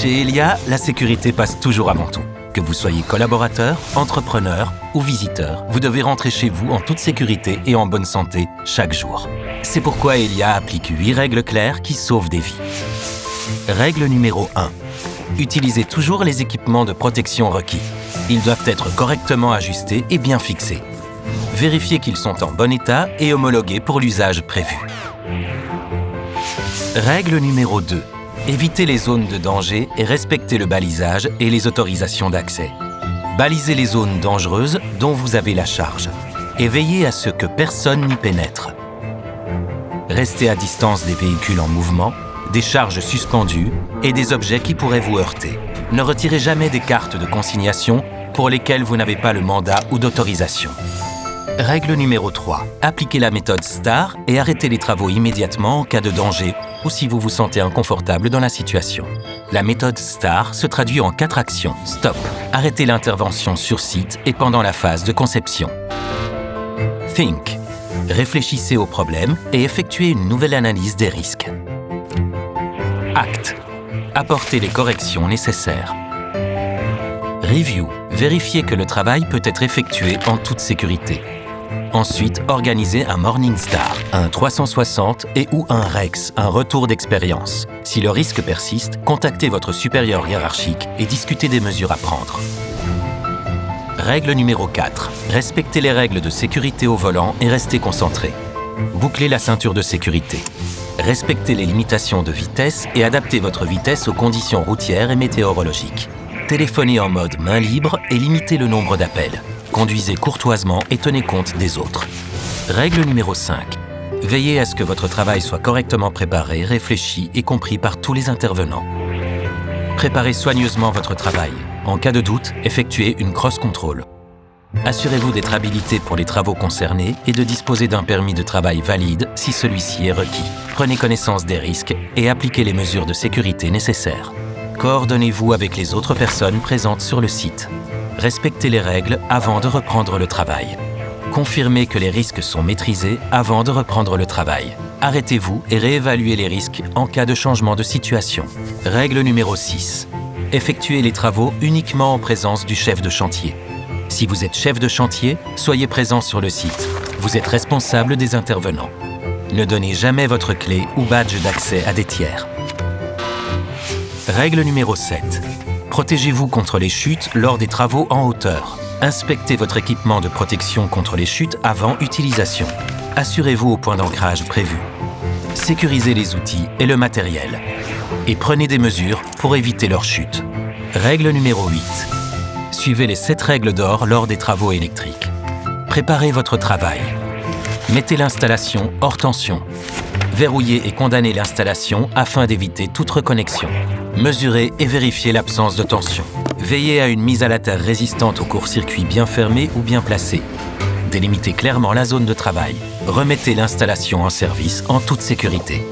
Chez Elia, la sécurité passe toujours avant tout. Que vous soyez collaborateur, entrepreneur ou visiteur, vous devez rentrer chez vous en toute sécurité et en bonne santé chaque jour. C'est pourquoi Elia applique 8 règles claires qui sauvent des vies. Règle numéro 1. Utilisez toujours les équipements de protection requis. Ils doivent être correctement ajustés et bien fixés. Vérifiez qu'ils sont en bon état et homologués pour l'usage prévu. Règle numéro 2. Évitez les zones de danger et respectez le balisage et les autorisations d'accès. Balisez les zones dangereuses dont vous avez la charge et veillez à ce que personne n'y pénètre. Restez à distance des véhicules en mouvement, des charges suspendues et des objets qui pourraient vous heurter. Ne retirez jamais des cartes de consignation pour lesquelles vous n'avez pas le mandat ou d'autorisation. Règle numéro 3. Appliquez la méthode STAR et arrêtez les travaux immédiatement en cas de danger ou si vous vous sentez inconfortable dans la situation. La méthode STAR se traduit en 4 actions. Stop. Arrêtez l'intervention sur site et pendant la phase de conception. Think. Réfléchissez au problème et effectuez une nouvelle analyse des risques. Act. Apportez les corrections nécessaires. Review. Vérifiez que le travail peut être effectué en toute sécurité. Ensuite, organisez un Morning Star, un 360 et ou un REX, un retour d'expérience. Si le risque persiste, contactez votre supérieur hiérarchique et discutez des mesures à prendre. Règle numéro 4. Respectez les règles de sécurité au volant et restez concentré. Bouclez la ceinture de sécurité. Respectez les limitations de vitesse et adaptez votre vitesse aux conditions routières et météorologiques. Téléphonez en mode main libre et limitez le nombre d'appels. Conduisez courtoisement et tenez compte des autres. Règle numéro 5. Veillez à ce que votre travail soit correctement préparé, réfléchi et compris par tous les intervenants. Préparez soigneusement votre travail. En cas de doute, effectuez une cross-control. Assurez-vous d'être habilité pour les travaux concernés et de disposer d'un permis de travail valide si celui-ci est requis. Prenez connaissance des risques et appliquez les mesures de sécurité nécessaires. Coordonnez-vous avec les autres personnes présentes sur le site. Respectez les règles avant de reprendre le travail. Confirmez que les risques sont maîtrisés avant de reprendre le travail. Arrêtez-vous et réévaluez les risques en cas de changement de situation. Règle numéro 6. Effectuez les travaux uniquement en présence du chef de chantier. Si vous êtes chef de chantier, soyez présent sur le site. Vous êtes responsable des intervenants. Ne donnez jamais votre clé ou badge d'accès à des tiers. Règle numéro 7. Protégez-vous contre les chutes lors des travaux en hauteur. Inspectez votre équipement de protection contre les chutes avant utilisation. Assurez-vous au point d'ancrage prévu. Sécurisez les outils et le matériel. Et prenez des mesures pour éviter leur chute. Règle numéro 8. Suivez les 7 règles d'or lors des travaux électriques. Préparez votre travail. Mettez l'installation hors tension. Verrouillez et condamnez l'installation afin d'éviter toute reconnexion. Mesurez et vérifiez l'absence de tension. Veillez à une mise à la terre résistante au court-circuit bien fermée ou bien placée. Délimitez clairement la zone de travail. Remettez l'installation en service en toute sécurité.